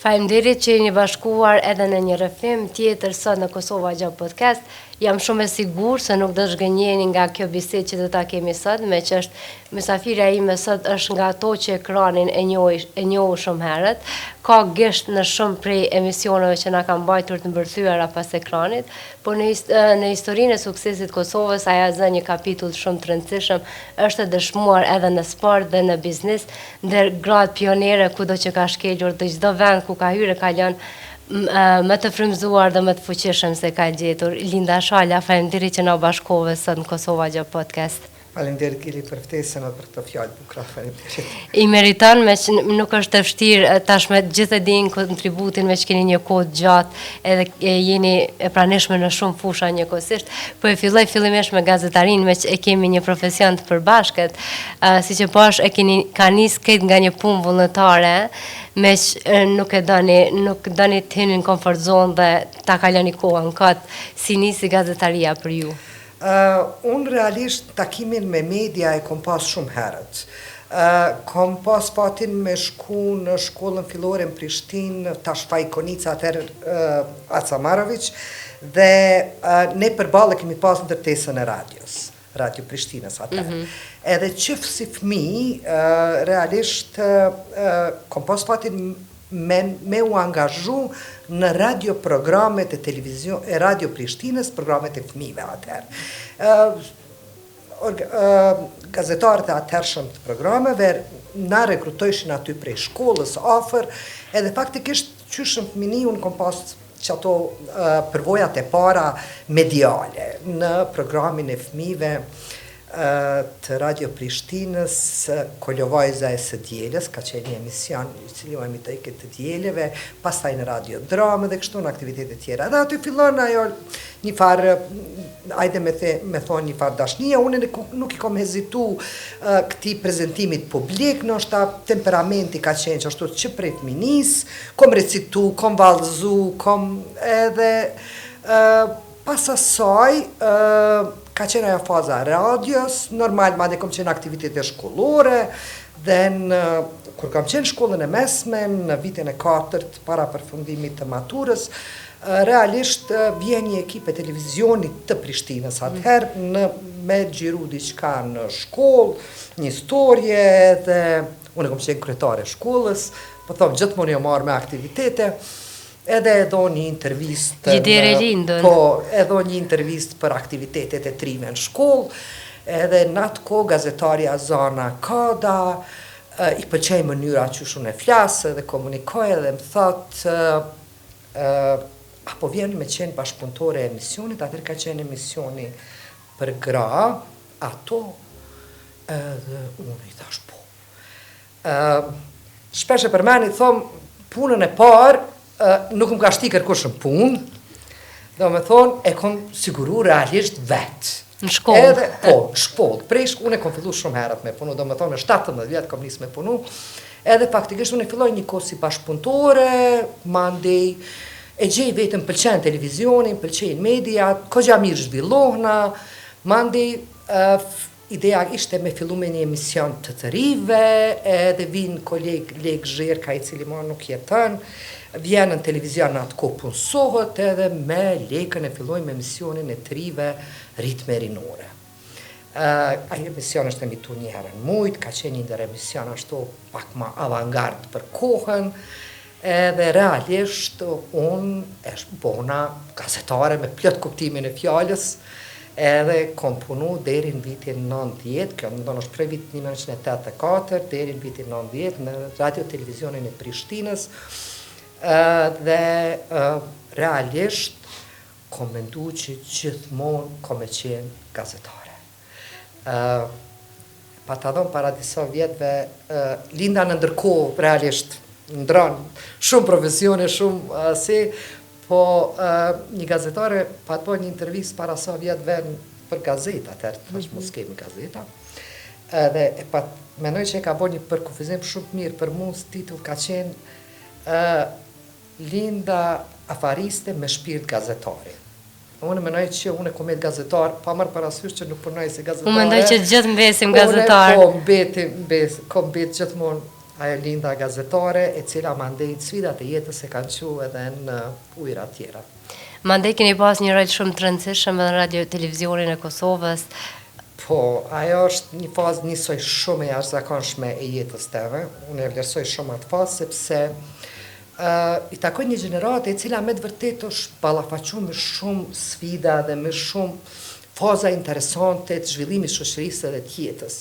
Faleminderit që jeni bashkuar edhe në një rrëfim tjetër sot në Kosova Gjallë Podcast. Jam shumë e sigurt se nuk do të zhgënjeni nga kjo bisedë që do ta kemi sot, me që është mysafirja ime sot është nga ato që ekranin e njohu shumë herët. Ka gisht në shumë prej emisioneve që na kanë mbajtur të mbërthyera pas ekranit, por në historinë e suksesit të Kosovës ajo zë një kapitull shumë të rëndësishëm, është e dëshmuar edhe në sport dhe në biznes, ndër gratë pionere kudo që ka shkelur dhe çdo vend ku ka hyrë ka lënë më të frymëzuar dhe më të fuqishëm se ka gjetur. Linda Shala, faleminderit që na bashkove sot në Kosova Gjallë Podcast. Faleminderit Gili për ftesën edhe për këtë fjalë bukura, faleminderit. I meriton, me që nuk është e vështirë, tashme gjithë e din kontributin me që keni një kohë gjatë, edhe jeni e pranishme në shumë fusha njëkohësisht, po e filloj fillimisht me gazetarin, me që e kemi një profesion të përbashkët, si që pash e ka nis këtë nga një punë vullnetare, me që nuk doni të hyni në comfort zone dhe ta kaloni kohën këtë, si nisi gazetaria për ju? Unë realisht takimin me media e kom pas shumë herët. Kom pas fatin me shku në shkollën fillore në Prishtinë, tash Fajkonica, atëherë Aca Marović, dhe ne përballë kemi pas ndërtesën e radios, Radio Prishtinës atëherë. Edhe qëfë si fëmijë, realisht kom pas fatin me u angazhu në radioprogramet e televizion e Radio Prishtinës, programet e fëmijëve atëherë. Gazetarët e atëhershëm të programeve na rekrutojshin aty prej shkollës afër, edhe faktikisht qyshën fëmini unë kom pas që ato përvojat e para mediale në programin e fëmijëve të Radio Prishtinës, Kolovajza e së dielës, ka qenë një emision i cili u emitoi këtë dieleve, pastaj në Radio Dramë dhe kështu në aktivitete tjera. Dhe aty fillon ajo një farë, ajde me thonë një farë dashnia, unë nuk i kom hezitu këtij prezentimit publik, ndoshta temperamenti ka qenë që ashtu që prej fëminis, kom recitu, kom vallëzu, kom edhe pas asaj ka qenë ajo faza radios, normal madje kom qenë aktivitete shkollore, dhe kur kam qenë shkollën e mesme, në vitin e 4 para përfundimit të maturës, realisht vjen një ekip e televizionit të Prishtinës atëherë me xhiru diçka në shkollë, një historie, dhe unë kom qenë kryetare e shkollës, po them gjithmonë jo marr me aktivitete. Edhe edo një intervist edo një intervist për aktivitetet e trive në shkollë, edhe në atë kohë gazetarja Zana Kada i pëlqej mënyra që unë e flasë dhe komunikoj, edhe më thotë apo vjen me qenë bashkëpunëtore e emisionit, atër ka qenë emisioni për gra, ato edhe unë i thash po. Shpesh e përmeni, thomë, punën e parë, nuk më ka shti kërkush në punë, do me thonë, e kom siguru realisht vetë. Në shkollë? Po, në shkollë. Unë e kom fillu shumë herët me punu, do me thonë, në 17 vjetë kom nisë me punu, edhe faktikisht unë e filloj një kohë si bashkëpunëtore, mandej, e gjej vetëm pëlqen televizionin, pëlqen media, kogja mirë zhvillohna, mandej, ideja ishte me fillu me një emision të rive, edhe vinë koleg Leg Zherka, i cili ma nuk jetën, vjenë në televizion në atë kohë punësohët, edhe me Lekën e filloj me emisionin e të rive Ritme Rinore. Ajo emision është emitu një herën mujtë, ka qenë një ndër emision ashtu pak ma avangard për kohën, edhe realisht unë është bona gazetare me plot kuptimin e fjallës, edhe kom punu deri në vitin 90, kjo më donë është prej vitin 1984, deri në vitin 90, në radio televizionin e Prishtinës, dhe realisht kom mendu që gjithmonë kom e qenë gazetare. Pa të adhon para disa vjetëve, Linda në ndërkohë realisht ndronë shumë profesione, shumë po një gazetare pa të po një intervjist para sa vjetëve për gazeta, atër të është mos kemi gazeta, dhe menoj që e ka bo një përkufizim shumë mirë për mu, titull ka qenë Linda afariste me shpirt gazetari. Unë menoj që unë e kom jetë gazetar, pa marrë parasysh që nuk punoj si gazetare. Unë mendoj që gjithë mbesim gazetar. Unë kom bet gjithmonë ajo linda gazetare e cila mandej sfidat e jetës e kanë qu edhe në ujra tjera. Mandej keni pas një rol shumë të rëndësishëm në radio televizionin e Kosovës. Po, ajo është një fazë njësoj shumë e jashtëzakonshme e jetës teme. Unë e vlerësoj shumë atë fazë, sepse i takoj një gjenerate e cila me të vërtet është ballafaqur me shumë sfida dhe me shumë faza interesante të zhvillimit shoqërisë dhe të jetës.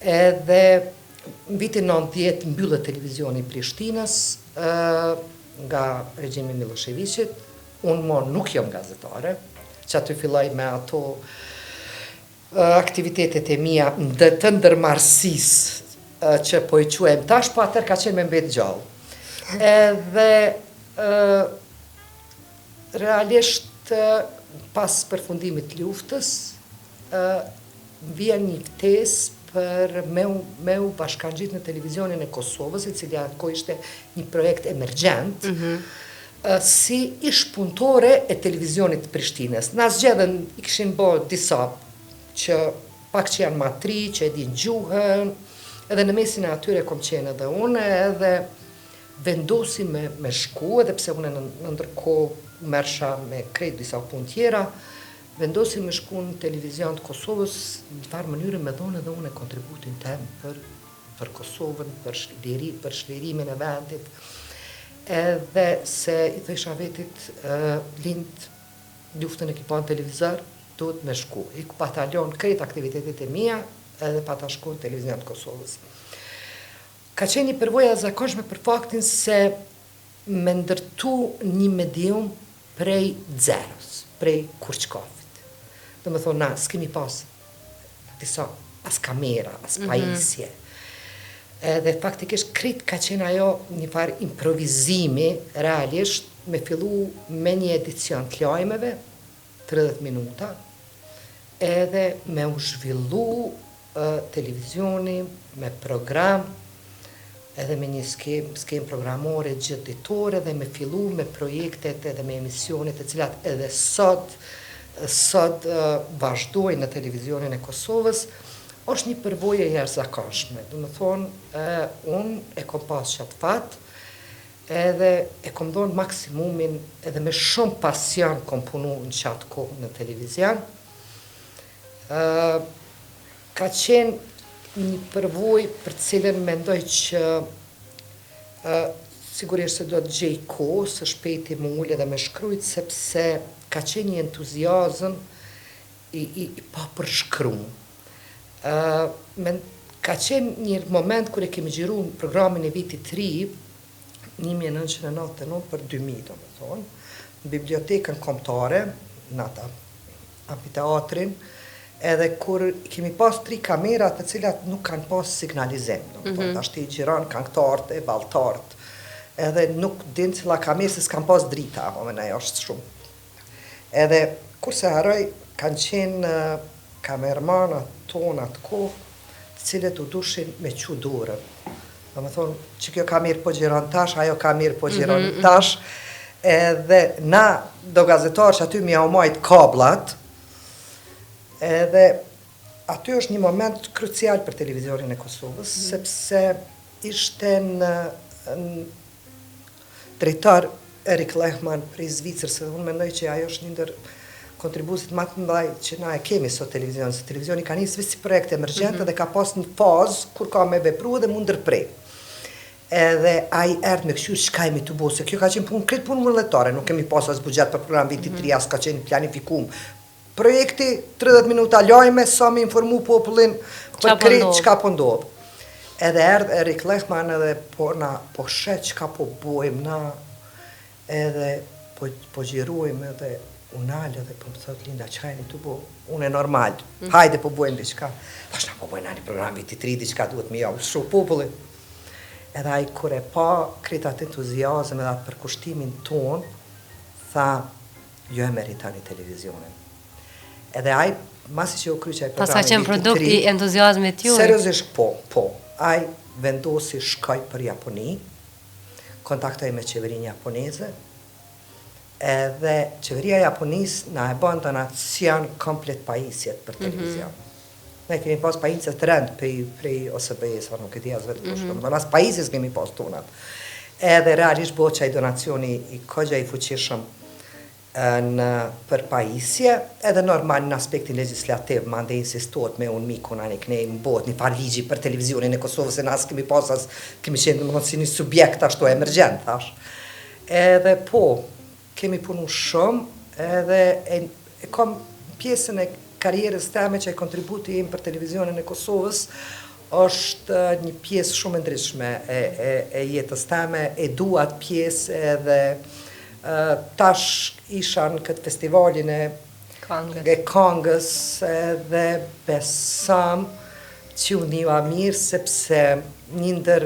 Edhe në vitin 90 mbyllet televizioni i Prishtinës nga regjimi Miloševićit. Unë nuk jam gazetare, që aty filloj me ato aktivitetet e mia të ndërmarrësisë që po i quajmë tash, po atëherë ka qenë me mbet gjallë. Edhe realisht pas përfundimit të luftës vjen një ftesë për me u bashkangjit në televizionin e Kosovës, i cili atë kohë ishte një projekt emergjent, si ish punëtore e televizionit të Prishtinës. Na zgjedhën, i kishin bërë disa që pak që janë matri, që e din gjuhën, edhe në mesin e atyre kom qenë edhe unë, edhe vendosi me shku, edhe pse unë në ndërkohë mersha me krejt disa punë tjera, vendosi me shku në televizion të Kosovës, në farë mënyrë me dhonë edhe unë e kontributin tem për Kosovën, për shlirimin e vendit, edhe se i thësha vetit lind luftën e kipa në televizor, duhet me shku. I ku patalion krejt aktivitetet e mia, edhe pa ta shku në televizion të Kosovës. Ka qenë një përvoja zakonshme për faktin se me ndërtu një medium prej zeros, prej kurçkafit. Do me thonë, na, s'kemi pas disa as kamera, as pajisje. Dhe faktikisht krejt ka qenë ajo një farë improvizimi, realisht, me fillu me një edicion të lajmeve, 30 minuta, edhe me u zhvillu televizioni, me program, edhe me një skem programore gjithë ditore, dhe me fillu me projektet edhe me emisionet e cilat edhe sot vazhdojnë në televizionin e Kosovës, është një përvojë e jashtëzakonshme. Do të thonë, unë e kom pas qatë fat, edhe e kom dhonë maksimumin, edhe me shumë pasion kom punu në qatë kohë në televizion. Ka qenë një përvojë për cilën mendoj që sigurisht se do të gjej kohë, së shpejti më ullë edhe me shkrujt, sepse ka qenë një entuziazëm i pa përshkruar. Ka qenë një moment kër e kemi gjiru në programin e vitit 3, 1999 për 2000, do me thonë, në bibliotekën kombëtare, në ata amfiteatrin, edhe kur kemi pas 3 kamerat të cilat nuk kanë pas signalizim, do me thonë, ashtë i gjiran këngëtarët e valtarët, edhe nuk din cila kamerë se s'kan pas drita, në është shumë. Edhe kurse haroj, kanë qenë kamermanat tonë atë kohë, të cilët u dushin me qu dorën. Do me thonë, që kjo kamerë po gjiron tash, ajo kamerë po gjiron tash, edhe na do gazetarë që aty mi aumajt kablat, edhe aty është një moment krucial për televizionin e Kosovës, sepse ishte në drejtar Erik Lehman prej Zvicrës, se unë mendoj që ajo është një ndër kontributit më të mëdhaj që na e kemi sot televizion, se televizioni ka nisë si projekt emergjente dhe ka pas një fazë kur ka me vepru dhe mu ndërprej. Edhe a i erdë me këshyrë shka jemi të bo, se kjo ka qenë punë, kretë punë mëlletare, nuk kemi pas as bugjet për program vitit 3, as ka qenë planifikum. Projekti, 30 minuta lajme, sa me informu popullin për kretë qka po ndodhë. Edhe erdë Erik Lehman edhe po shet qka po bojmë na, edhe po gjirujmë edhe unale dhe po më thot Linda, qka e një të bo? Unë e normal, hajde po bojmë diqka. Thashtë na po bojmë një program vitit 3, diqka duhet me javë shumë populli. Edhe a i kure pa kretë atë entuziazm edhe atë përkushtimin ton, tha, jo e meritani televizionin. Edhe a i, masi që u kryqaj programi vitit 3... Pas ka qenë produkt i entuziazmit juaj? Seriosisht po. A i vendosi shkoj për Japoni, kontaktoj me qeverinë japoneze, edhe qeveria Japonisë na e bën donacion komplet pajisjet për televizion. Ne kemi pas pajisje të rënd prej OSB-s, nuk e di as vetë kush, domethënë as pajisjes kemi pas tonat. Edhe realisht bëhet çaj donacioni i kogja i fuqishëm për pajisje, edhe normal në aspektin legislativ, ma ndë insistuat me unë mikun, anë këne më bot një farë ligji për televizionin e Kosovës, e nësë kemi pasas, kemi qenë më si një subjekt ashtu emergjent, thash. Edhe po, kemi punu shumë, edhe e kom pjesën e karierës teme që e kontributi im për televizionin e Kosovës, është një pjesë shumë ndryshme e jetës teme, e duat pjesë edhe tash isha në këtë festivalin e Kongës dhe besam që unë një mirë sepse një ndër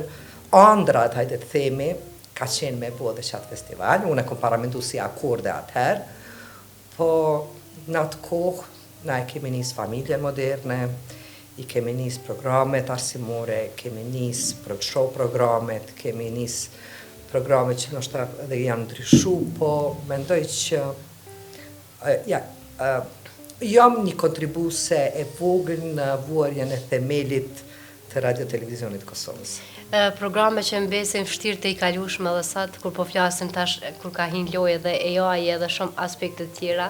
andrat, hajde të themi, ka qenë me bo dhe qatë festival, unë e kom paramendu si akorde atëherë, po në atë kohë, na e kemi njës familje moderne, i kemi njës programet arsimore, kemi njës show programet, kemi njës programe që nështë edhe janë ndryshu, po mendoj që jam një kontribuse e vogël në vuarjen e themelit të radio-televizionit Kosovës. Programe që mbesin vështirë të i kalushme dhe sot, kur po flasim tash, kur ka hin lojë dhe AI edhe shumë aspekte tjera,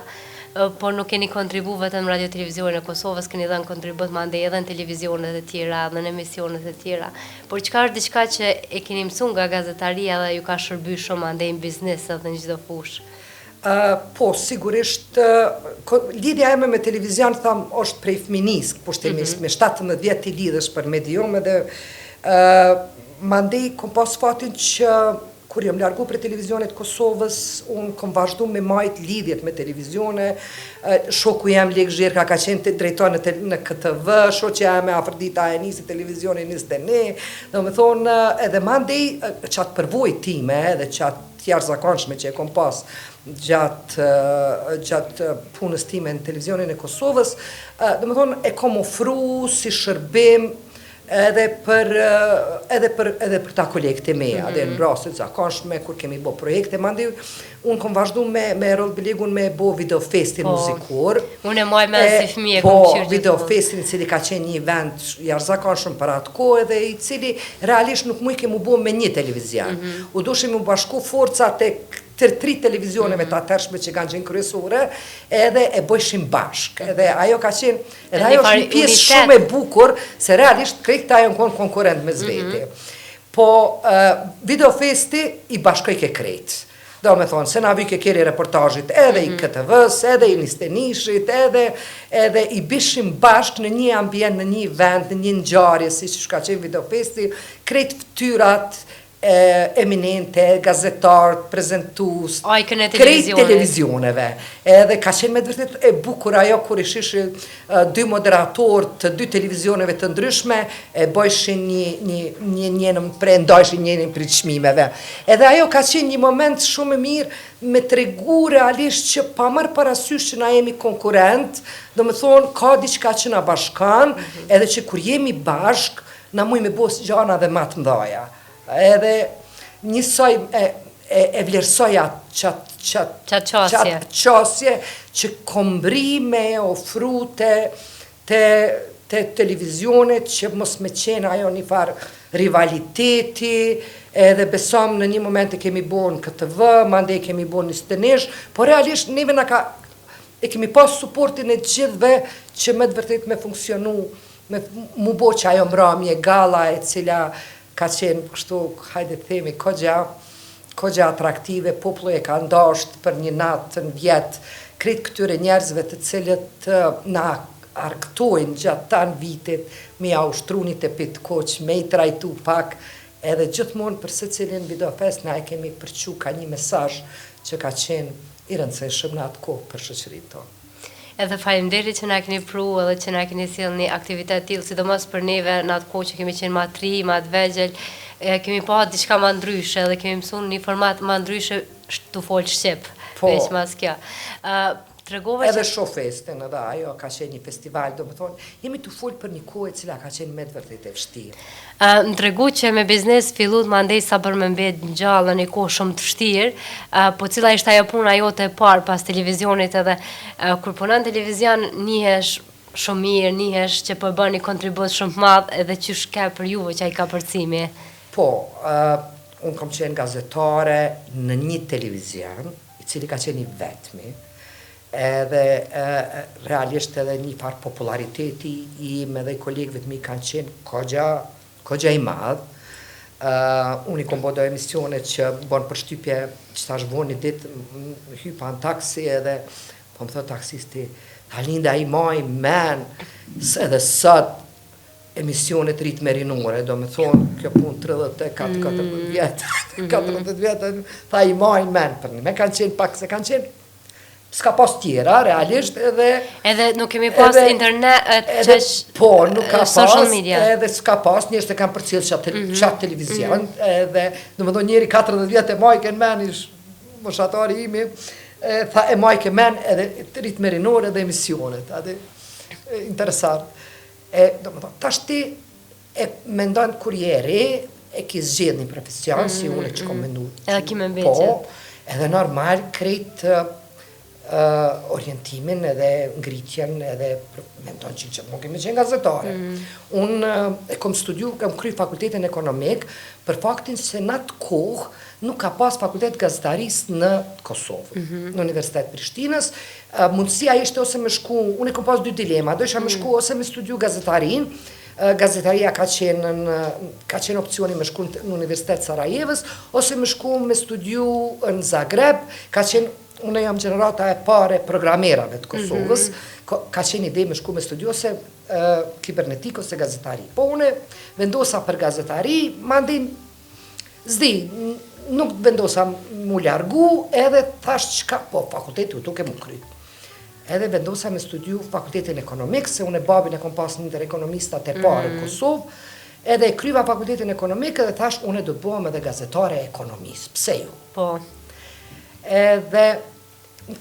por nuk keni kontribu vetëm radio-televizionin e Kosovës, keni dhe në kontribut ma ndaj edhe në televizionet e tjera, dhe në emisionet e tjera. Por qëka është diçka që e keni mësun nga gazetaria dhe ju ka shërby shumë ma ndaj në biznes edhe në gjithë fush? Po, sigurisht, lidhja eme me televizion, tham, është prej fminis, kushtimisht, me 17 vjet i lidhësh për medium, edhe ma ndaj kom pas fatin që kur jam largu për televizionet Kosovës, unë kom vazhdu me majt lidhjet me televizione, shoku jam Lek Zhirka ka qenë drejtor në KTV, shoqja jam e Afrodita e nisi televizionin 21, dhe me thonë, edhe mandej qatë përvoj time, edhe qatë tjarë zakonshme që e kom pas gjatë punës time në televizionin e Kosovës, dhe me thonë, e kom ofru si shërbim, edhe për ta kolekte meja, dhe në rastet zakonshme, kur kemi bo projekte, mandi, unë kom vazhdu me rol bilegun me bo videofestin muzikur. Unë e moj me si fëmije, kom qërë gjithë. Po, videofestin cili ka qenë një event jashtëzakonshëm për atë kohë, edhe i cili realisht nuk mu i kemu bo me një televizion. U dushim u bashku forcat e tri televizioneve të atërshme që kanë qenë kryesore, edhe e bëjshim bashk. Edhe ajo ka qenë, edhe ajo është një pjesë shumë e bukur, se realisht krejt ajo në konë konkurent me zveti. Po, videofesti i bashkoj ke krejt. Do me thonë, se na vyke kjeri reportajit edhe i KTV-s, edhe i Nistenishit, edhe i bishim bashk në një ambient, në një event, në një ngjarje, si që shka qenë videofesti, krejt ftyrat, eminente, gazetarët, prezentus, krejt televizioneve. Edhe ka qenë me dërtet e bukur ajo kur ishish dy moderatorë të dy televizioneve të ndryshme, e bojshin njënëm ndajshin njënëm për çmimeve. Edhe ajo ka qenë një moment shumë e mirë me tregu realisht që pa marrë parasysh që na jemi konkurent, do me thonë ka diçka që na bashkan, edhe që kur jemi bashk, na muj me bos gjana dhe ma të mdhaja. Edhe njësoj e vlerësoja qatë qasje që kombri me ofru të televizionet që mos me qenë ajo një farë rivaliteti, edhe besom në një moment e kemi bo në KTV, mande e kemi bo në Stenish, por realisht neve e kemi pas supportin e gjithve që me të vërtet me funksionu, mu bo që ajo mramje gala e cila ka qenë kështu, hajde të themi, kogja atraktive, popullo e ka ndasht për një natë në vjetë, kretë këtyre njerëzve të cilët na arktojnë gjatë tanë vitit, me ja ushtrunit e pitë koq, me i trajtu pak, edhe gjithmonë për se cilin videofest na e kemi përqu ka një mesazh që ka qenë i rëndësishëm në atë kohë për shoqërinë tonë. Edhe faleminderit që na keni pru edhe që na keni sjellë një aktivitet tillë, sidomos për neve në atë kohë që kemi qenë ma të ri, ma të vegjël, kemi pa diçka ma ndryshe dhe kemi mësuar një format ma ndryshe të fol shqip, veç mas kjo. Edhe shofestin, edhe ajo ka qenë një festival, do më thonë, jemi të folë për një kohë e cila ka qenë me të vërtet e vështirë. Në tregu që me biznes fillut më ndej sa për me mbet në gjallë një kohë shumë të vështirë, po cila ishte ajo puna jote e parë pas televizionit edhe kur punon televizion njëhesh shumë mirë, nihesh që po bëni kontribut shumë të madh edhe qysh ka për juve që ai ka përcimi. Po, unë kam qenë gazetare në një televizion, i cili ka qenë i vetmi, edhe realisht edhe një farë populariteti im edhe i kolegëve të mi kanë qenë kogja i madh. Unë i kom bodo emisione që bon përshtypje që ta shbon një ditë hypa në taksi edhe po më thot taksisti, Halinda i maj men edhe sot emisionet ritme rinore, do me thonë kjo pun 34-40 vjetë, 40 vjetë, tha i maj men për një, me kanë qenë pak se kanë qenë, s'ka pas tjera, realisht, edhe nuk kemi pas internet, po, nuk ka social pas, media. edhe s'ka pas, njështë e kanë përcjellë qatë televizion, edhe, do me thonë njeri 40 vjetë e majken men, ish moshatari imi, tha e majke men edhe ritme rinore dhe emisionet, interesant. Do më thonë, tash ti e mendojnë kur je re, e ki zgjedh një profesion, si unë që kom mendu. Edhe ki me mbetje. Po, edhe normal krejt orientimin edhe ngritjen edhe mendojnë që nuk kemi qenë gazetare. Unë e kom studiu, kam kry fakultetin ekonomik, për faktin se në atë kohë nuk ka pas fakultet gazetaris në Kosovë, në Universitet Prishtinës. Mundësia ishte ose me shku, unë e kom pas dy dilema, do isha me shku ose me studiu gazetarin, gazetaria ka qenë opcioni me shku në Universitet Sarajevës, ose me shku me studiu në Zagreb, ka qenë, unë jam gjenerata e pare programerave të Kosovës, ka qenë ide me shku me studiu ose kibernetik ose gazetari. Po unë vendosa për gazetari, mandin zdi, nuk vendosa mu largu, edhe thash qka, po fakulteti u tuk e mu kryt. Edhe vendosa me studiu fakultetin ekonomik, se unë e babin e kom pas një tër ekonomistat e parë në Kosovë, edhe e kryva fakultetin ekonomik, edhe thash unë e do të bëhem edhe gazetare ekonomis. Pse ju? Po. Edhe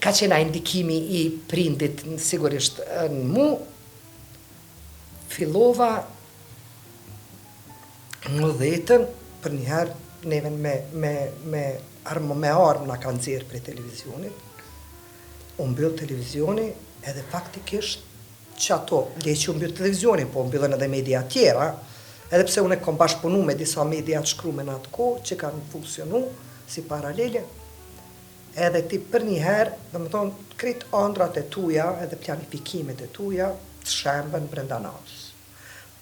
ka qena indikimi i prindit sigurisht në mu, fillova në 10-ën, për njëherë neven me armë na kanë zirë për televizionit, unë mbyll televizioni edhe faktikisht që ato, le që unë mbyll televizioni, po mbyllën edhe media tjera, edhe pse unë e kom bashkëpunu me disa media të shkrume në atë kohë, që kanë funksionu si paralele, edhe ti për njëherë, dhe më thonë, kretë andrat e tuja, edhe planifikimet e tuja, të shembën brenda natës.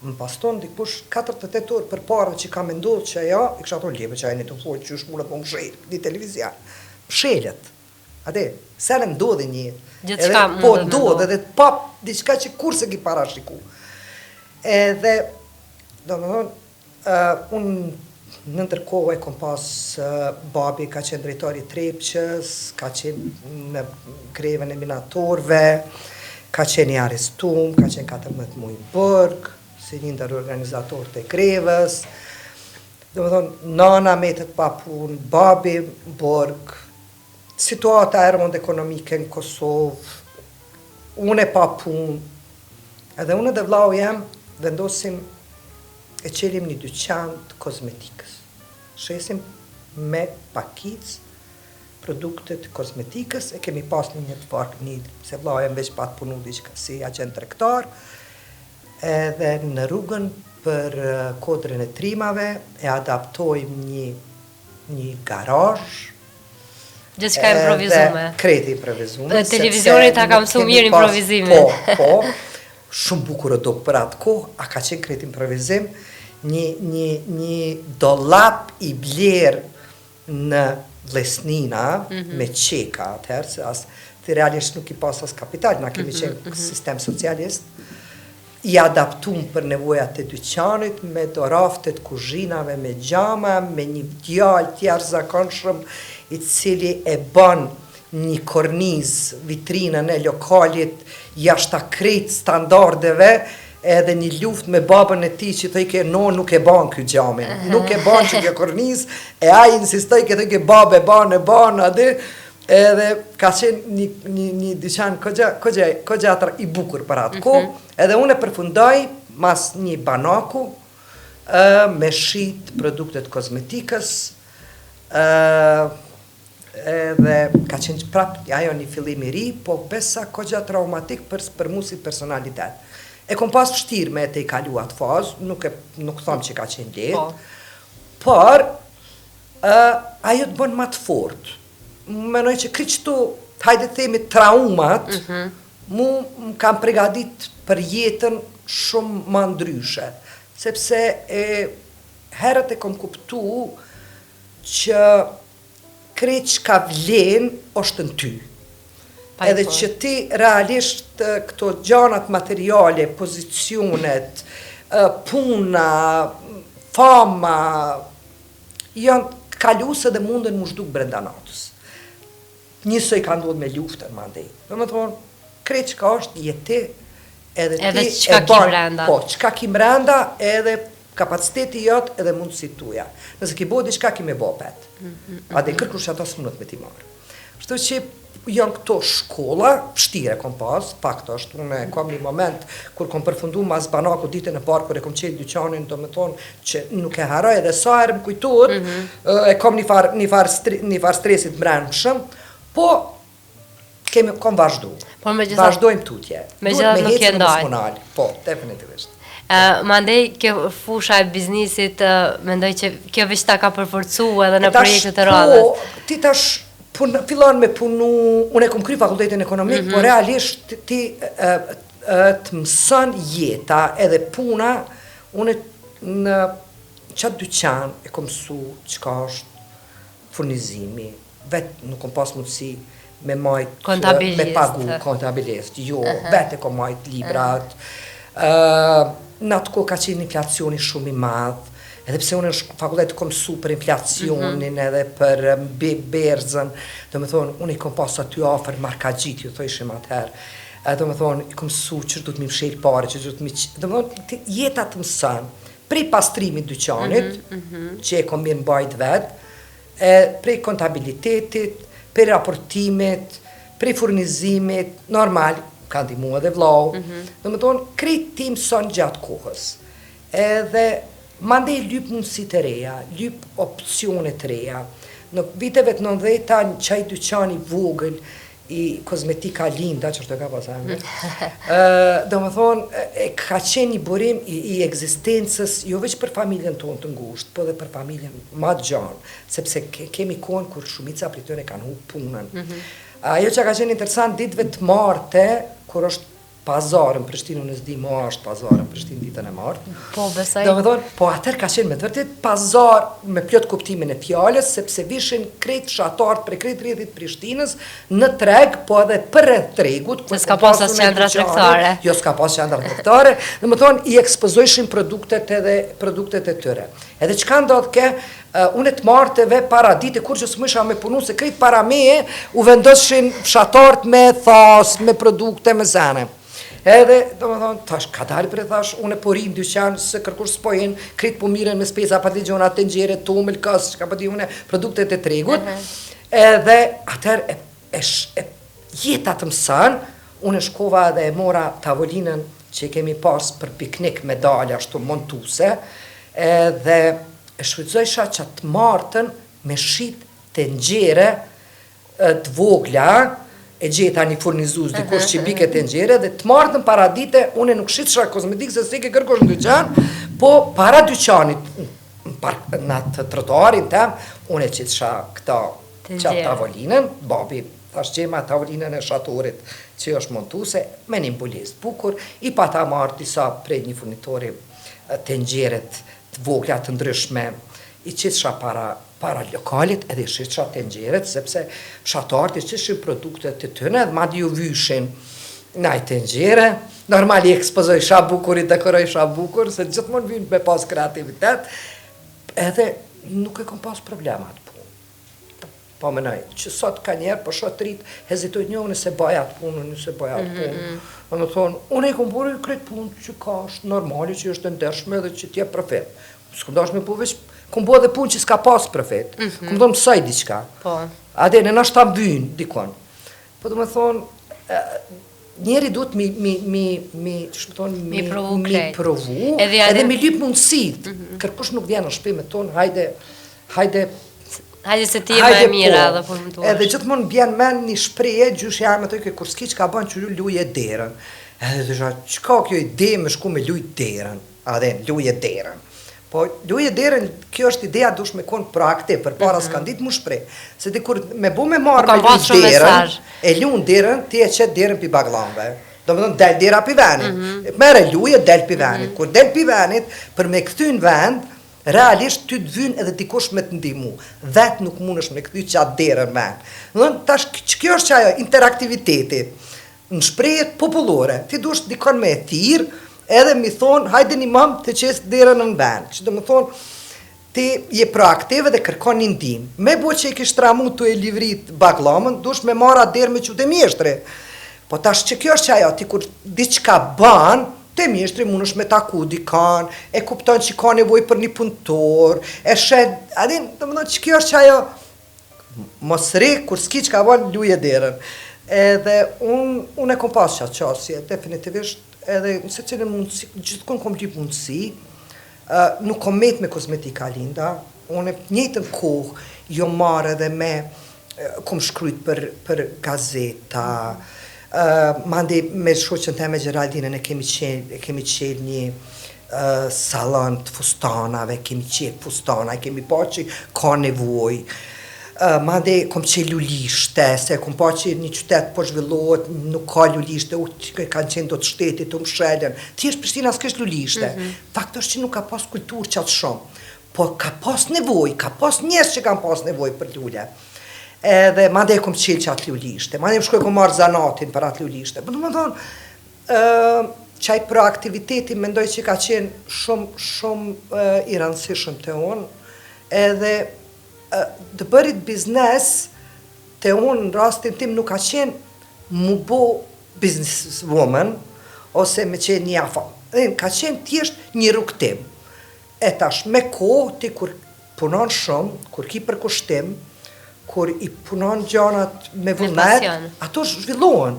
Më paston dikush 48 orë për para që ka mendodhë që ja, i kësha thonë libe që a e një të folë që është mundet më mshelë, një televizion. Mshelët. Ate, se në ndodhe një. Gjithçka po ndodhe, edhe të pap, diçka që kur se ki parashiku. Edhe, do më thonë, unë në ndërkohë e kom pas babi ka qenë drejtori Trepqës, ka qenë në grevën e minatorve, ka qenë i arestum, ka qenë 14 muaj në burg, si një ndër organizator të grevës, do më thonë, nana metet pa punë, babi burg, situata ermond ekonomike në Kosovë, unë e pa punë, edhe unë dhe vlau jam vendosim e qelim një dyqan të kozmetikës. Shesim me pakic produktet kozmetikës, e kemi pas një të fark një, se vlau jam veç pa të punu diqka si agent tregtar, edhe në rrugën për kodrën e trimave e adaptojmë një garazh. Gjithçka improvizume. Kreti improvizume. Televizioni ta ka mësu mirë improvizimin. Po, shumë bukur e do për atë kohë, a ka qenë kreti improvizim, një dollap i blerë në Lesnina me qeka atëherë, se të realisht nuk i pas as kapital, na kemi qenë sistem socialist, i adaptum për nevojat e dyqanit, me doraftet kuzhinave, me gjama, me një djalë tjerë zakonshëm, i cili e ban një korniz vitrinën e lokalit jashta krejt standardeve, edhe një luft me babën e ti që thëjke, no, nuk e ban kjo gjamin, nuk e ban që kjo korniz, e aji insistoj ke thëjke babë e ban, adhe, edhe ka qenë një dyqan kogja i bukur për atë ko, edhe unë e përfundoj mas një banaku me shit produktet kozmetikës, edhe ka qenë prapë ajo një fillim i ri, po besa kogja traumatik për mu si personalitet. E kom pas vështirë me te i kalu atë fazë, nuk thom që ka qenë letë, por ajo të bënë ma të fort. Menoj që kri qëto, hajde themi, traumat, mu më kam pregadit për jetën shumë ma ndryshe, sepse herët e kom kuptu që krejt që ka vlen është në ty. Edhe që ti realisht këto gjanat materiale, pozicionet, puna, fama, janë kaluse dhe mundën më shduk brenda natës. Njësoj ka ndodhë me luftën, ma ndej. Dhe më thonë, krejt që ka është jeti, edhe ti qka ki mrenda. Po, qka ki mrenda, edhe kapaciteti jotë edhe mundësi tuja. Nëse ki bo diçka ki me bo pet. A dhe kërkur që ato së mënët me ti marë. Shtu që janë këto shkolla, pështire kom pas, pak të është, unë kom një moment kur kom përfundu mas banaku ditën e parë, kur e kom qenë dyqanin, do me thonë që nuk e haroj edhe sa herë më kujtur, e kom një far stresit mrenëshëm, po kom vazhdu. Vazhdojmë tutje. Me gjithat nuk je ndaj. Po, definitivisht. Mandej, kjo fusha e biznisit, mendoj që kjo veç ta ka përforcu edhe në projekte të radhës. Po, ti tash fillon me punu, unë e kom kry fakultetin ekonomik, po realisht ti të mësën jeta edhe puna, unë në qatë dyqan e kom mësu qka është furnizimi, vetë nuk kom pas mundësi me majt, me pagu kontabilist, jo, vetë e kom majt librat, në atë kohë ka qenë inflacioni shumë i madhë, edhe pse unë në fakultet kom mësu për inflacionin edhe për berzën, do me thonë, unë i kom pas aty afer markagjit, ju thojshim atëherë, do me thonë, i kom mësu që du të mi mshelë pare, që du të mi do me thonë, jeta të mësën, prej pastrimit dyqanit, që e kom mirë mbajt vetë, prej kontabilitetit, prej raportimit, prej furnizimit, normal, ka ndimu edhe vlau, do me thonë, krejt ti mësën gjatë kohës, edhe mandej lyp mundësi të reja, lyp opcione të reja. Në viteve të 90-ta, në qaj dyqani vogël i kozmetika Linda, që është të ka pasame, do me thonë, ka qenë një burim i egzistencës, jo veç për familjen tonë të ngusht, po dhe për familjen ma të gjanë, sepse kemi konë kur shumica për tëre kanë hu punën. Ajo që ka qenë interesant, ditëve të marte, kur është pazarën Prishtinë, unë s'di ma është pazarën Prishtinë ditën e martë. Po, besaj. Do me thonë, po atër ka qenë me të vërtet pazar me plot kuptimin e fjales, sepse vishin krejt fshatarët për krejt rrjedhit Prishtinës në treg, po edhe për rreth tregut. Se s'ka pas as qendra tregtare. Jo, s'ka pas qendra tregtare. Do me thonë, i ekspozojshin produktet e tyre. Edhe çka ndodh ke, unë të marteve para dite, kur që s'mësha me punu, se krejt para meje, u vendoshin fshatarët me thas, me produkte, me zene. Edhe, do me thonë, tash, ka dalë për e thash, unë e porim dyqanë, se kërkur s'pojnë, kritë po miren me spesa, pa të ligjona, tengjere, tomel, kës, që ka pa di une, produktet e tregut, edhe, atër, jeta të mësën, unë e shkova dhe e mora tavolinën që kemi pas për piknik me dalë, ashtu montuse, edhe e shfrytëzojsha që të martën me shit tengjere të vogla, e gjeta një furnizus, dikush që bike tengjere, dhe të martën para dite, unë nuk shitësha kozmetikë, se s'ke kërkosh në dyqan, po para dyqanit, në të trotuarin tem, unë e qitësha këta qatë tavolinën, babi, thash gjema tavolinën e shatorit që është montuse, me një mbulist bukur, i pa ta marrë disa prej një furnitori tengjeret të vogla të ndryshme, i qitësha para lokalit edhe i shqitësha tengjeret, sepse fshatarët i qitëshin produktet të tëne, dhe madhë ju vyshin naj tengjere, normal i ekspozoj shabukur, i dekoroj shabukur, se gjithmonë vynë me pas kreativitet, edhe nuk e kom pas problemat punë. Po menaj, që sot ka njerë, po shot rrit, hezitoj një, unë se bajat punë, unë se bajat punë. Në më thonë, unë e kom bërë kretë punë që ka është normali, që është ndershme dhe që tje profet. S'kom dash me poveç, kom bërë dhe punë që s'ka pas profet. Kom do mësaj diqka. Ade, në nashta mbynë, dikon. Po do me thonë, njeri duhet mi provu, edhe mi lyp mundësit. Kërkush nuk vjen në shpi me tonë, hajde Hajde se ti e më e mira edhe për më tuash. Edhe gjithmonë bjen men një shprehje, gjysh jam ato që kur s'ki çka bën që luje derën. Edhe thosha, çka kjo ide me shku me luj derën? A dhe luje derën. Po luje derën, kjo është ideja dush me kon proaktiv, përpara s'kan ditë më shpreh. Se ti kur me bu me marr me luj derën, e lun derën, ti e çet derën pi bagllave. Domethënë del dera pi venit. Merre luje del pi venit. Kur del pi venit, për me kthy në vend, realisht ty të vyn edhe dikush me të ndihmu. Vet nuk mundesh me kthy çat derën me. Domethënë tash kjo është ajo interaktiviteti. Në shprehje popullore, ti dush dikon me e thirr, edhe mi thon, hajde një mam të qes derën në vend. Që domethënë ti je proaktiv dhe kërkon një ndihmë. Me bo që i kish tramu tu e livrit baglamën, dush me marra derë me qute mjeshtri. Po tash që kjo është që ajo, ti kur diçka ban, te mjeshtri mundesh me taku dikan, e kupton që ka nevojë për një punëtor, e shet, adin, domethënë që kjo është që ajo, mos rri, kur s'ki çka ban, luje derën. Edhe unë e kom pas qatë qasje, definitivisht, edhe në secilën mundësi, gjithkun kom lyp mundësi, nuk kom met me kozmetika linda, unë njëjtën kohë, jo marrë edhe me, kom shkryt për gazeta, mandi me shoqën teme Gjeraldinën e kemi qenë një salon të fustanave, kemi qenë fustana, kemi pa që ka nevoj. Mandi kom qenë lulishte, se kom pa që një qytet po zhvillohet, nuk ka lulishte, kanë qenë do të shtetit, të msheljen. Thjesht Prishtina s'kesh lulishte. Fakt është që nuk ka pas kulturë qatë shumë, po ka pas nevoj, ka pas njerëz që kanë pas nevoj për lule. Edhe mande e kom qilë që atë lulishte, mande e më shkoj kom marrë zanatin për atë lulishte. Për të më thonë, qaj proaktiviteti mendoj që ka qenë shumë i rëndësishëm të unë, edhe të bërit biznes të unë në rastin tim nuk ka qenë mu bo businesswoman, ose me qenë një afam. Ka qenë thjesht një rukëtim. E tash me kohë ti kur punon shumë, kur ki për kushtim, kur i punon gjanat me vullnet, ato zhvillohen.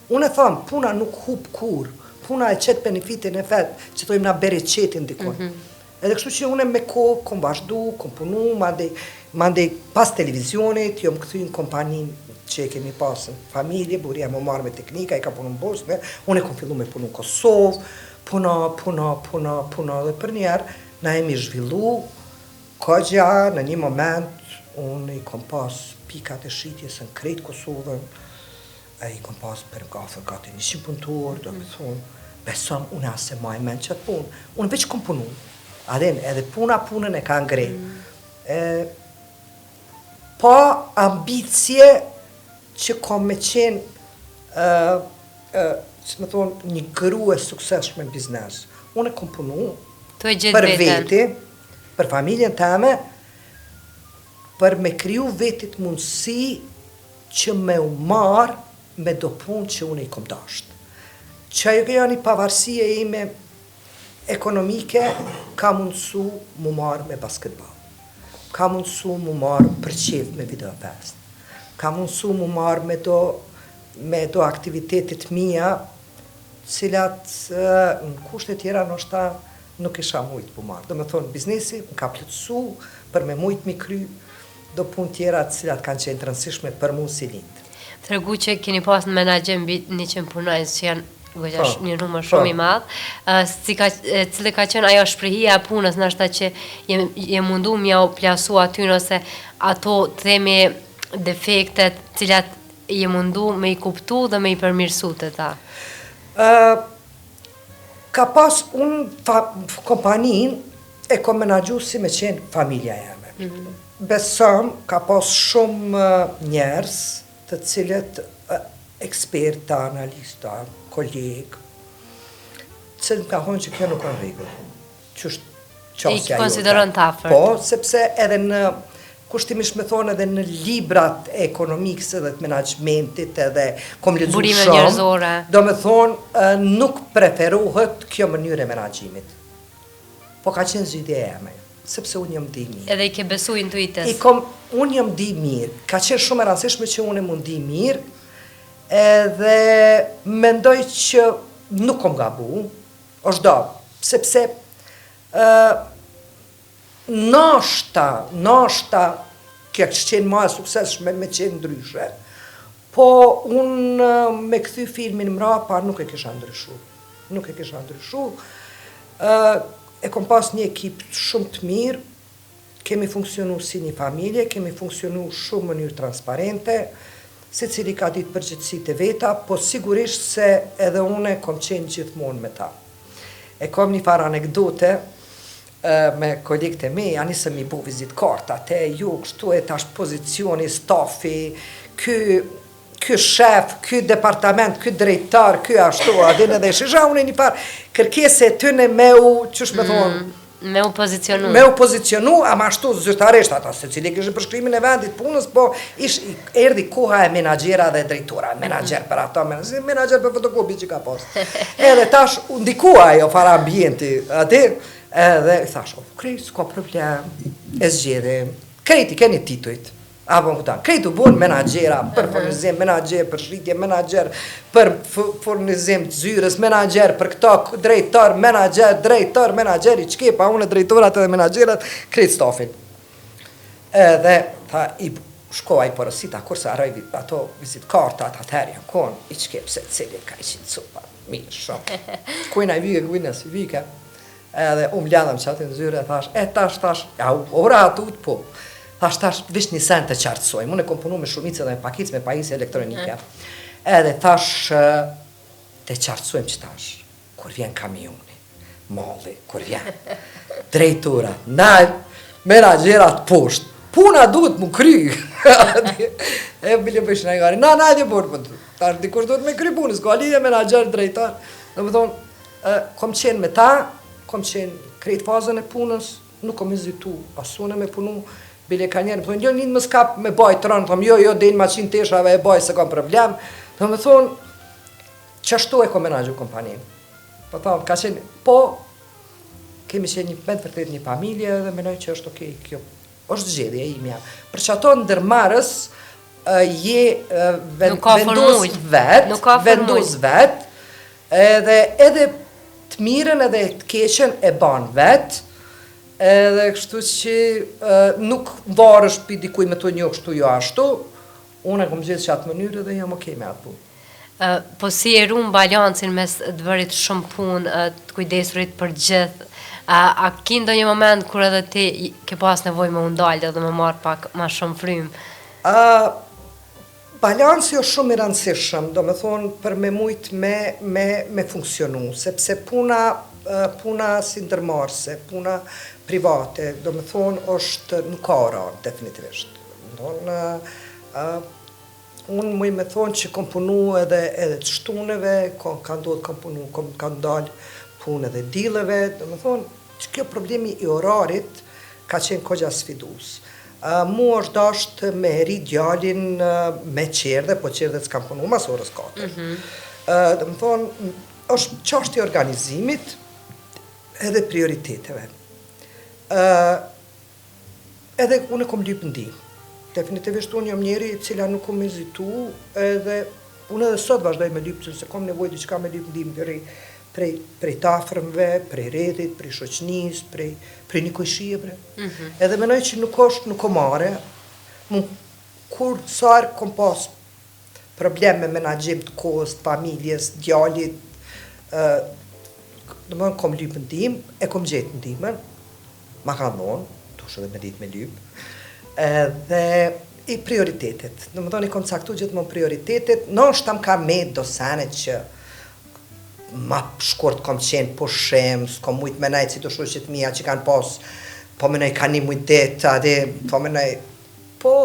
Unë e thamë, puna nuk hub kur, puna e qetë benefitin e vetë, që tojmë na beri qetin dikon. Edhe kështu që unë me kohë, kom vazhdu, kom punu, mande pas televizionit, jo më këthy në kompanin që e kemi pasën familje, buria më marrë me teknika, i ka punu në Bosnë, unë e kom fillu me punu në Kosovë, puna, dhe për njerë, na emi zhvillu, ka gja, në një moment, unë i kom pas pikat e shitjes në krejt Kosovën, i kom pas për nga afër gati 100 punëtor, do me thonë, besom unë asë maj men qëtë punë. Unë veç kom punu, adin, edhe punën e ka ngrej. Pa ambicje që kom me qenë, që me thonë, një gru e sukseshme në biznes. Unë e kom punu për veti, për familjen teme, për me kriju vetit mundësi që me u marë me do punë që unë i kom dashtë. Që ajo kjo një pavarësia ime ekonomike ka mundësu mu marë me basketball. Ka mundësu mu marë për qef me videofest. Ka mundësu mu marë me do aktivitetit mija, cilat në kushtet tjera nështë nuk isha mujtë bu marë. Do me thonë, biznesi më ka plëtsu për me mujtë mi kry, do punë tjera cilat kanë qenë të rëndësishme për mu si lindë. Të regu që keni pas në menagjem mbi 100 punojnës që janë një numër shumë i madhë, cilë ka qenë ajo shprehia e punës, nështë që je mundu mja u plasu aty nëse ato themi defektet cilat je mundu me i kuptu dhe me i përmirësu të ta? Ka pas unë kompanin e kom menagju si me qenë familja jeme. Besëm, ka pas shumë njerës të cilët eksperta, analista, kolegë, cilët ka thonë që kjo nuk në regullë. Qështë qasja I konsideron të afërt. Po, sepse edhe në, kushtimisht me thonë edhe në librat ekonomikës edhe të menagmentit edhe kom lexuar burime shumë, njerëzore. do me thonë nuk preferohet kjo mënyrë e menagjimit. Po ka qenë zgjidhja eme, sepse unë jam di mirë. Edhe i ke besu intuitës. Unë jam di mirë, ka qenë shumë e rëndësishme që unë mund di mirë, edhe mendoj që nuk kom gabu, është do, sepse nashta kjo që qenë ma e suksesshme me qenë ndryshe, po unë me këthy filmin mrapa nuk e kisha ndryshu. E kom pas një ekip shumë të mirë, kemi funksionu si një familje, kemi funksionu shumë në mënyrë transparente, se cili ka ditë përgjithësit e veta, po sigurisht se edhe une kom qenë gjithmonë me ta. E kom një farë anekdote me kolegët e mi, janë nisëm i bu vizit karta, te ju kështu e tash pozicioni, stafi, ky shef, ky departament, ky drejtar, ky ashtu, adin edhe shisha unë një farë kërkese të në me u, qësh me thonë, me u pozicionu. Me u pozicionu, ama ashtu zyrtarisht ata, se cili kishë përshkrimin e vendit punës, po erdi koha e menagjera dhe drejtora, menagjer për ata, menagjer për fotokopi që ka pas. Edhe tash, ndikua ajo fara ambienti, ati, edhe i thash, krejt, s'ka problem, e zgjedhe, krejt i keni titujt, apo më këta, krejt u bunë menagjera, për furnizim, menagjer, për shritje, menagjer, për furnizim të zyres, menagjer, për këto drejtor, menagjer, i qkepa, unë drejtorat edhe menagjerat, krejt stafin. Edhe, tha, i shkova i porosita, kurse arroj ato vizit kartat, atëherë janë konë, i qkep se cili ka i qinë cupa, mirë shumë. Kujna i vike, kujna si vike, edhe mledhëm që atë në zyre, tash, ja, ora atut, po. Tash, vish një sen të qartësojmë. Unë e kom punu me shumicë dhe me pakic, me pajisje elektronike. Edhe tash, të qartësojmë që tash, kur vjen kamioni, malli, kur vjen, drejtura, menagjerat poshtë, puna duhet mu kry. E bile bësh në gari, najde borë, tash dikush duhet me kry punës, ka lidhje menagjer, drejtar. Dhe më thonë, kom qenë me ta, kom qenë krejt fazën e punës, nuk kom hezitu asune me punu, bile ka njerë, më thonë, jo një më skap me baj të rënë, thëmë, jo, dejnë maqin teshave e baj se kam problem, dhe më thonë, qashtu e kom menagju kompaninë. Po thonë, ka qenë, po, kemi qenë një vërtet një familje dhe menoj që është okej, kjo është zgjedhje e imja. Për që ato ndërmarës je vendos vet, edhe të mirën edhe të keqen e ban vet, edhe kështu që nuk varësh për dikuj me të një kështu jo ashtu, unë e kom gjithë që atë mënyrë dhe jam okej me atë punë. Po si e rumë balancin mes të bërit shumë punë, të kujdesurit për gjithë, a ki ndo një moment kur edhe ti ke pas nevoj me undalë dhe me marë pak ma shumë frymë? Balanci është shumë i rëndësishëm, do me thonë për me mujtë me funksionu, sepse puna si ndërmarse, puna private, do me thonë është nuk ka orar, definitivisht. Unë muj me thonë që kom punu edhe të shtuneve, kam punu, kam dalë punë edhe dileve, do me thonë që kjo problemi i orarit ka qenë kogja sfidus. Mu është dashtë me ri djalin me qerdhe, po qerdhe s'kam punu mas orës 4. Do me thonë, është qashti organizimit edhe prioriteteve. Edhe unë kom lypë ndim. Definitivishtë unë jam njeri cila nuk kom hezitu, edhe unë edhe sot vazhdoj me lypë, se kom nevoj diçka me lypë ndim prej tafrëmve, prej redit, prej shoqnis, prej një kojshie, Edhe menoj që nuk o mare, kur sarë kom pas probleme me menaxhim të kohës, të familjes, djalit, do më kom lypë ndim, e kom gjetë ndimën, ma ka ndonë, tush edhe me ditë me lypë, dhe i prioritetet. Do më thonë i kom caktu gjithmonë prioritetet, në është tam ka me dosanet që ma shkurt kom qenë po shem, s'kom mujtë menaj si të shoqet mija që kanë pas, po menaj ka një mujtet, po menaj, po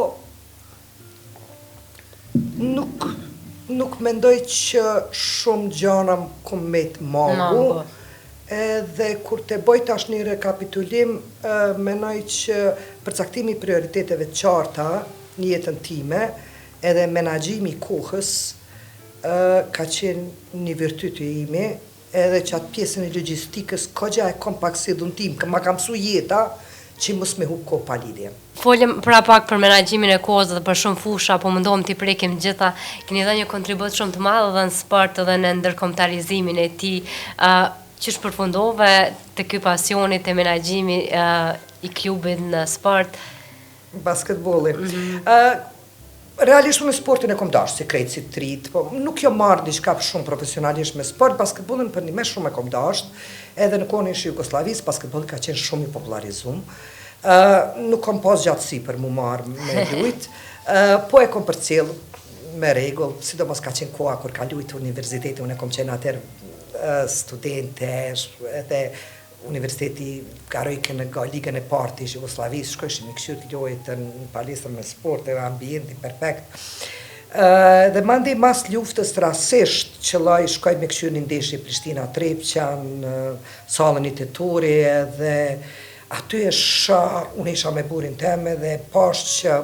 nuk mendoj që shumë gjana kom me të magu, edhe kur të boj tash një rekapitulim, menoj që përcaktimi prioriteteve qarta një jetën time, edhe menaxhimi kohës, ka qenë një virtyt e imi, edhe që atë pjesën e logjistikës, kogja e kom pak si dhuntim, ma kam su jeta, që mos me hup kohë pa lidhje. Folëm pra pak për menaxhimin e kohës dhe për shumë fusha, po mundohem t'i prekim gjitha, keni dhënë një kontribut shumë të madh edhe në sport edhe në ndërkombëtarizimin e tij, që shpërfundove të ky pasioni të menaxhimi i klubit në sport? Basketbolli. Realisht unë sportin e kom dashur, si krejt, si trit, po nuk jo marrë diçka shumë profesionalisht me sport, basketbollin për një me shumë e kom dashur, edhe në kohën e Jugosllavisë, basketbolli ka qenë shumë i popularizum. Nuk kom pas gjatësi për mu marrë me lujt, po e kom përcjell me rregull, sidomos ka qenë koha kur ka lujt universiteti, unë e kom qenë atëherë studente, edhe Universiteti Karojke në ligën e parë të Jugosllavisë, shkojshim i këshyr të lojët në palestrën me sport e ambienti perfekt. Dhe mandi mas luftës rasisht qëlloj shkoj me këshyr një ndeshje Prishtina Trepqa në sallën i Tetori dhe aty unë isha me burin teme dhe pash që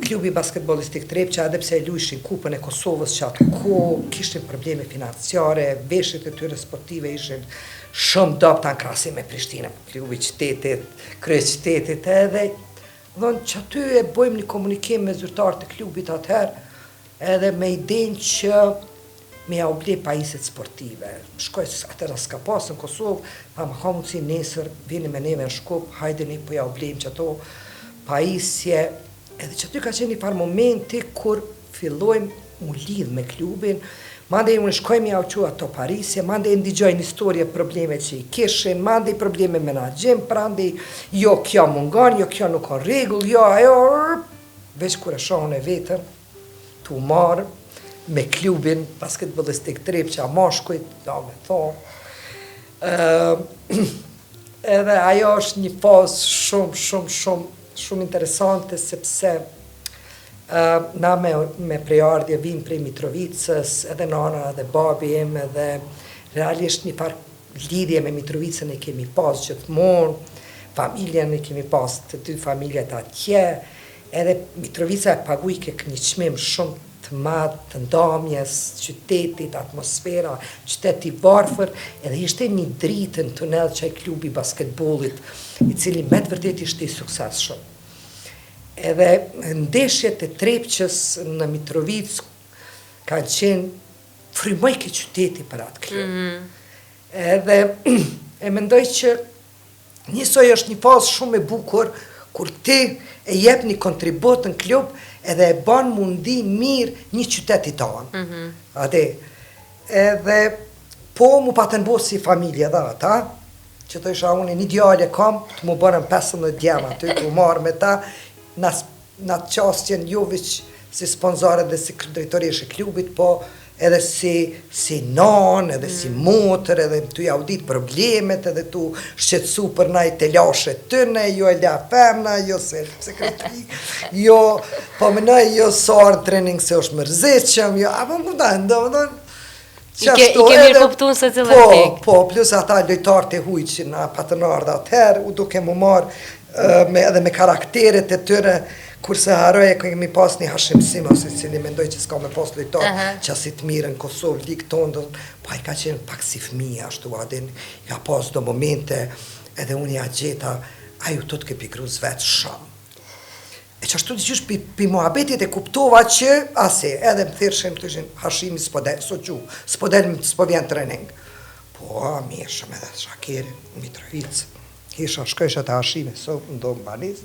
klubi basketbollistik Trepqa, edhe pse e luajshin kupën e Kosovës që atë kohë kishtin probleme financiare, veshjet e tyre sportive ishin shumë dopta në krahasim me Prishtinën, klubi qytetit, krye qytetit edhe dhënë që aty e bëjmë një komunikim me zyrtarët e klubit atëherë, edhe me idenë që me ja ble pajisjet sportive. Shkoj atëra s'ka pas në Kosovë, pa më ka mundësi nesër, vini me neve në Shkup, hajdeni po ja blejmë që ato pajisje. Edhe që aty ka qenë një farë momenti kur fillojmë u lidh me klubin, mandej unë shkojmë ja uqua ato parisje, mandej ndigjojnë historie probleme që i kishin, mandej probleme menaxhim, prandej jo kjo mungon, jo kjo nuk ka rregull, jo ajo, veç kur e shohën e vetën, tu marë me klubin basketbollistik Trepqa mashkujt, da me thonë. Edhe ajo është një fazë shumë interesante, sepse na me prejardhje vim prej Mitrovicës, edhe nana edhe babi im, edhe realisht një farë lidhje me Mitrovicën e kemi pas gjithmonë, familjen e kemi pas të dy familjet atje, edhe Mitrovica e pagujke një çmim shumë të madh të ndamjes, qytetit, atmosfera, qyteti varfër, edhe ishte një dritë në tunel që e klubi basketbollit, i cili me të vërtet ishte i suksesshëm. Edhe ndeshjet e Trepqës në Mitrovic kanë qenë frymojke qyteti për atë klub. Edhe e mendoj që njësoj është një fazë shumë e bukur kur ti e jep një kontribut në klub edhe e ban mundi mirë një qyteti tonë. Edhe po mu patën bo si familje dhe ata, që të isha unë një djale kam, të mu bërën 15 djema, të u marë me ta, në atë qastjen jo veç si sponzore dhe si drejtoresh e klubit, po edhe si non, edhe si motër, edhe tu jaudit problemet, edhe tu shqetsu për naj të lashet tëne, jo e la femna, jo sekretari, jo, po mënaj, jo sarë trening se është mërzeqëm, jo, apo më dajnë, I ke mirë poptun se cilën pik. Po, plus ata lojtarët e huj që na patënar dhe atëherë, u duke mu marë edhe me karakteret e tyre, kurse haroje kemi pas një Hashim Sima, ose cili mendoj që s'ka me pas lojtarë, që asit mirë në Kosovë, ligë tonë, pa i ka qenë pak si fëmija, ashtu adin, ja pas do momente, edhe unë ja gjeta, aju të të kepi gruz vetë shumë. E që ashtu të qysh pi muhabetit e kuptova që, edhe më thirëshem të ishin Hashimi s'po vjen trening. Po, mirë shumë edhe Shakiri, Mitrovic, isha shkojsha të Hashimi, në do më banis,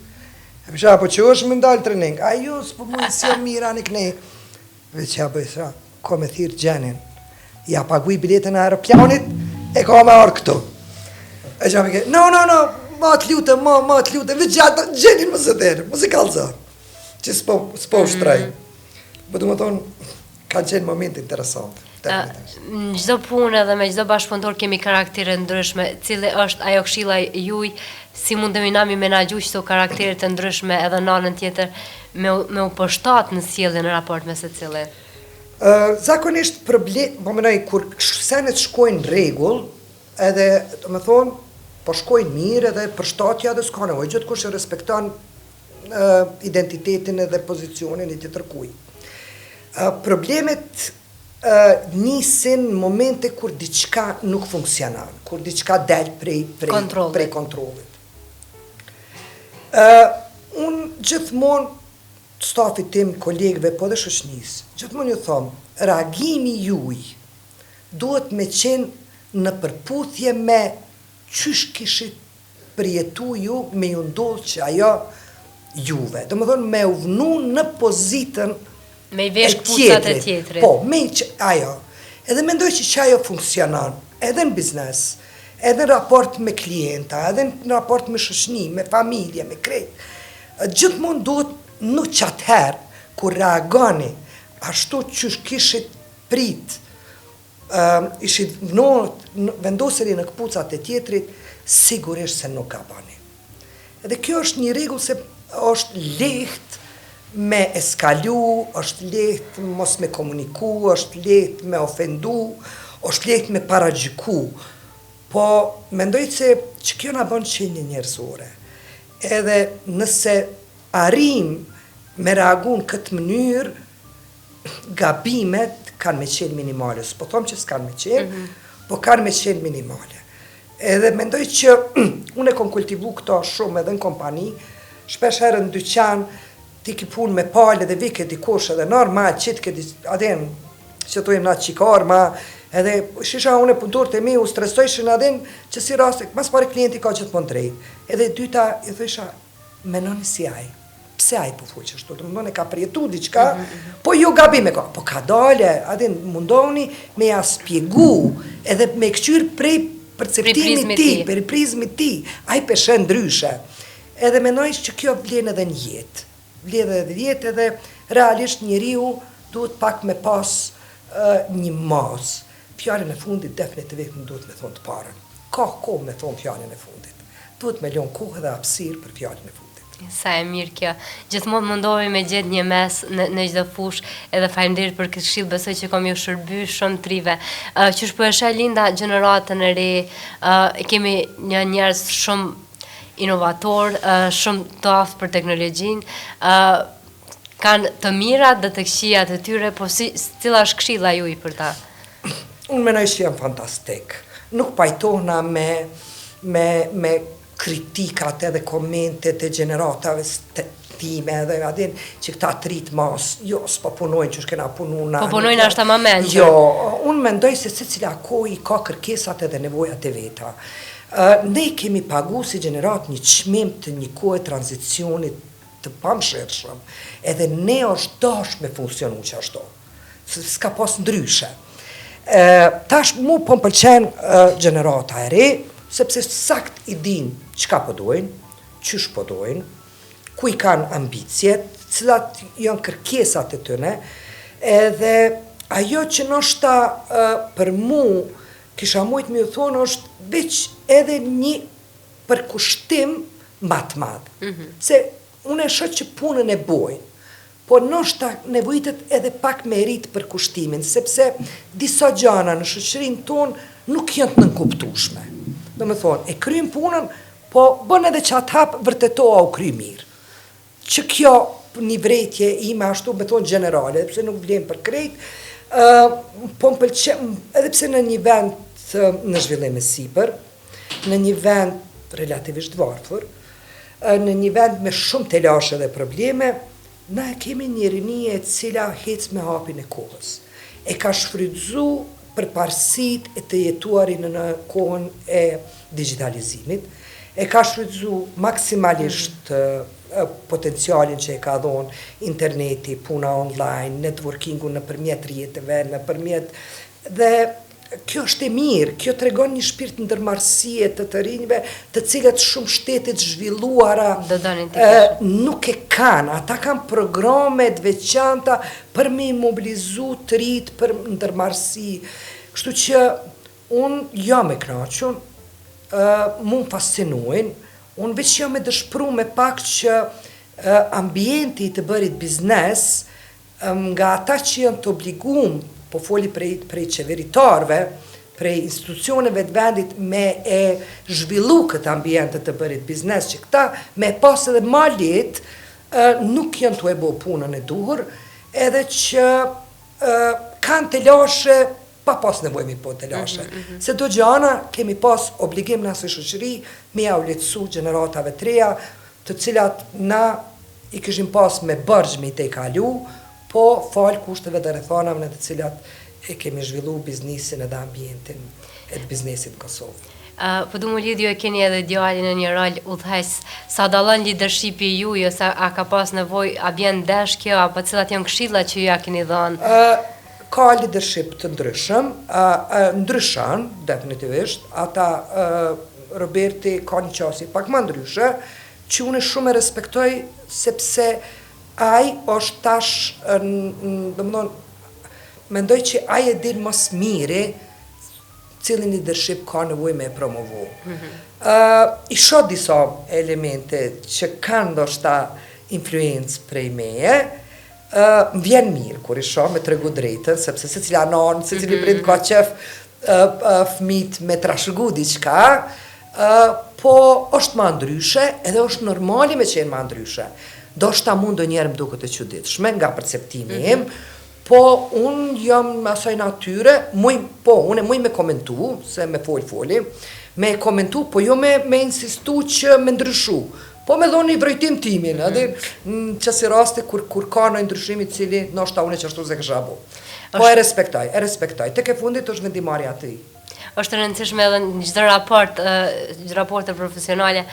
e përshra, po që është më ndalë trening, a ju s'po mujë si o mira në kënej, veç ja bëjsa, ko me thirë gjenin, ja paguj biletën e aeroplanit, e ka me arë këtu. E që me ke, no, ma të lutëm, veç gjatë gjenin më së derë, më së kalëzar, që s'po shtraj. Po du më thonë, ka qenë moment interesant. Në gjdo punë edhe me gjdo bashkëpunëtor kemi karaktere ndryshme, cili është ajo këshilla juj, si mundemi nami menagju qëto karaktere të ndryshme edhe në anën tjetër me u përshtat në sjellje në raport me se cilin? Zakonisht problem, po mënoj, kur senet shkojnë rregull, edhe, të më thonë, po shkojnë mirë edhe përshtatja dhe s'ka nevojë, gjithë kush e respekton identitetin edhe pozicionin e tjetër kuj. Problemet nisin momente kur diçka nuk funksionan, kur diçka del prej kontrollit. Unë gjithmonë stafit tim, kolegëve, po dhe shoqënis, gjithmonë ju thomë, reagimi juj duhet me qenë në përputhje me qysh kishit përjetu ju me ju ndodhë që ajo juve. Do më thonë me uvnu në pozitën me i vesh kpucat e tjetrit. Po, me që ajo. Edhe mendoj që ajo funksionon, edhe në biznes, edhe në raport me klienta, edhe në raport me shoqni, me familje, me krejt. Gjithmonë duhet nuk qatëherë, kur reagoni, ashtu që kishit prit, ishit vendosëri në kpucat e tjetrit, sigurisht se nuk ka bani. Edhe kjo është një rregull se është lehtë me eskalu, është lehtë mos me komuniku, është lehtë me ofendu, është lehtë me paragjyku. Po, mendoj se që kjo na bën qenie njerëzore. Edhe nëse arrim me reagu në këtë mënyrë, gabimet kanë me qenë minimale. Po thomë që s'kanë me qenë, po kanë me qenë minimale. Edhe mendoj që unë e kom kultivu këto shumë edhe në kompani, shpesh herë në dyqan, ti ki pun me pale dhe vike dikush edhe normal, qitë këti adin, që tu jem na qikarma, edhe shisha unë e punëtor të mi, u stresojshin adin, që si rastë, mas pare klienti ka gjithmonë drejt. Edhe dyta, i thësha, menoni si aj, pse aj po fuq ashtu, të mundon e ka përjetu diqka, po ju gabime ka, po ka dale, adin, mundoni me ja spjegu, edhe me këqyr prej perceptimi ti, për prizmi ti, aj peshen ndryshe. Edhe menoj që kjo vlen edhe në jetë. Vlen edhe jetë edhe realisht njeriu duhet pak me pas një mas. Fjallën e fundit definitivisht më duhet me thonë të parën. Ka kohë me thonë fjallën e fundit. Duhet me lënë kohë dhe hapësirë për fjallën e fundit. Sa e mirë kjo. Gjithmonë mundohemi me gjetë një mes në çdo fushë, edhe faleminderit për këtë këshill, besoj që kam ju shërby shumë trive. Qysh po e sheh Linda gjeneratën e re, kemi një njerëz shumë inovator, shumë të aftë për teknologjinë, kanë të mirat dhe të këqijat e tyre, po cila është këshilla juaj për ta? Unë menoj që janë fantastik. Nuk pajtohna me kritikat edhe komentet e gjeneratave time edhe adin që këta trit mas, jo, s'po punojnë që shkena pununa. Po punojnë ashta ma menqër. Jo, unë mendoj se secila kohë i ka kërkesat edhe nevojat e veta. Ne kemi pagu si gjenerat një çmim të një kohë tranzicionit të pamshirshëm, edhe ne është dash me funksionu që ashtu, s'ka pas ndryshe. Tash mu po m'pëlqen gjenerata e re, sepse sakt i din çka po dojnë, qysh po dojnë, ku i kanë ambicjet, cilat janë kërkesat e tyne, edhe ajo që nështë për mu kisha mujt me ju thonë është veç edhe një përkushtim matë madhë. Se unë e shoh që punën e bojnë, po nështë nevojitet edhe pak me rritë përkushtimin, sepse disa gjana në shoqërinë tonë nuk janë të nënkuptueshme. Do me thonë, e kryjnë punën, po bën edhe që atë hapë vërtetoa u kryjë mirë. Që kjo një vrejtje ime ashtu me thonë generale, pse nuk vlen për krejt, po më pëlqen, edhe pse në një vend në zhvillim e sipër, në një vend relativisht varfër, në një vend me shumë telashe dhe probleme, na kemi një rinije e cila hec me hapin e kohës. E ka shfrytzu për parësit e të jetuarin në kohën e digitalizimit, e ka shfrytzu maksimalisht potencialin që e ka dhonë interneti, puna online, networkingu në përmjet rjetëve, në përmjet dhe kjo është e mirë, kjo tregon një shpirt ndërmarrësie të rinjve, të cilat shumë shtetet zhvilluara nuk e kanë. Ata kanë programe të veçanta për me mobilizu të rritë për ndërmarrësi. Kështu që unë jam e kënaqur, mu më fascinuin, unë veç jam e dëshpru me pak që ambienti të bërit biznes, nga ata që janë të obligum po foli prej qeveritarve, prej institucioneve të vendit me e zhvillu këtë ambientet të bërit biznes, që këta me pas edhe ma lit, nuk janë të e bo punën e duhur, edhe që kanë të lashe, pa pas nevoj mi po të lashe. Se do gjana kemi pas obligim në asë shoqëri, me ja u letësu gjeneratave të reja, të cilat na i këshim pas me bërgjmi të i kalu, po falë kushtëve dhe rrethanave në të cilat e kemi zhvillu biznesin edhe ambientin e të biznesit në Kosovë. Po du më lidhju e keni edhe djalin në një rol udhëheq, sa dallon leadershipi juaj, ose a ka pas nevojë, a bjen ndesh kjo, apo cilat janë këshillat që ju ja keni dhënë? Ka leadership të ndryshëm, ndryshon, definitivisht, ata Roberti ka një qasje pak më ndryshe, që unë shumë e respektoj, sepse ai është tash, domethënë, mendoj që ai e din më së miri cilin leadership ka nevojë me e promovu. I shoh disa elemente që kanë ndoshta influencë prej meje, më vjen mirë kur i shoh, me tregu drejtën, sepse secila nanë, secili prind ka qef fëmijët me trashëgu diçka, po është ma ndryshe, edhe është normali me qenë ma ndryshe. Do shta mund do njerë më duket e çuditshme nga perceptimi im, po unë jam asaj natyre, unë muj me komentu, se me foli, me komentu, po jo me insistu që me ndryshu, po me dhoni drejtim timin, edhe në qësi rasti kur ka në ndryshimi cili, nështë unë e qështu se kësha bu. Po e respektoj, tek e fundit është vendimarrja e tij. Është rëndësishme edhe në çdo raporte profesionale,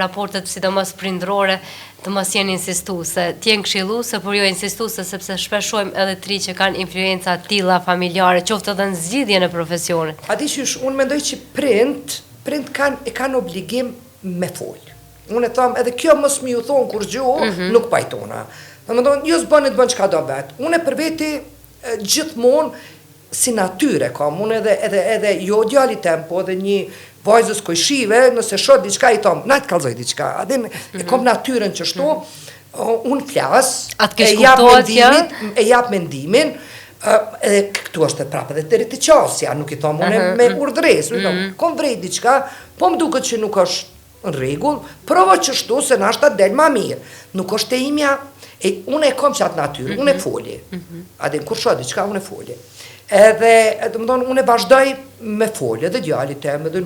raportet sidomos prindrore, të mos jenë insistuese, të jenë këshilluese, por jo insistuese, sepse shpesh shohim edhe tri që kanë influenca të tilla familjare, qoftë edhe në zgjidhjen e profesionit. A di qysh, unë mendoj që prind kanë obligim me fol. Unë e tham, edhe kjo mos më ju thon kur gjuh, nuk pajtona. Domethënë, jo s'bën çka do vet. Unë për veti gjithmonë si natyre kam, unë edhe jo djali tem, po edhe një vajzës kojshive, nëse shoh diçka i thom, na të kallzoj diçka. Adin e kam natyrën që shto, unë flas, e jap mendimin, edhe këtu është prapë edhe deri te qasja, nuk i thom unë me urdhres, i thom, kom vrej diçka, po më duket që nuk është në rregull, provo që shtu se nashta del ma mirë. Nuk është e imja, unë e kom që atë natyrë, unë e foli. Adin, kur shoh diçka, unë e foli. Edhe, domethënë, unë e vazhdoj me folje, edhe djalit tem, edhe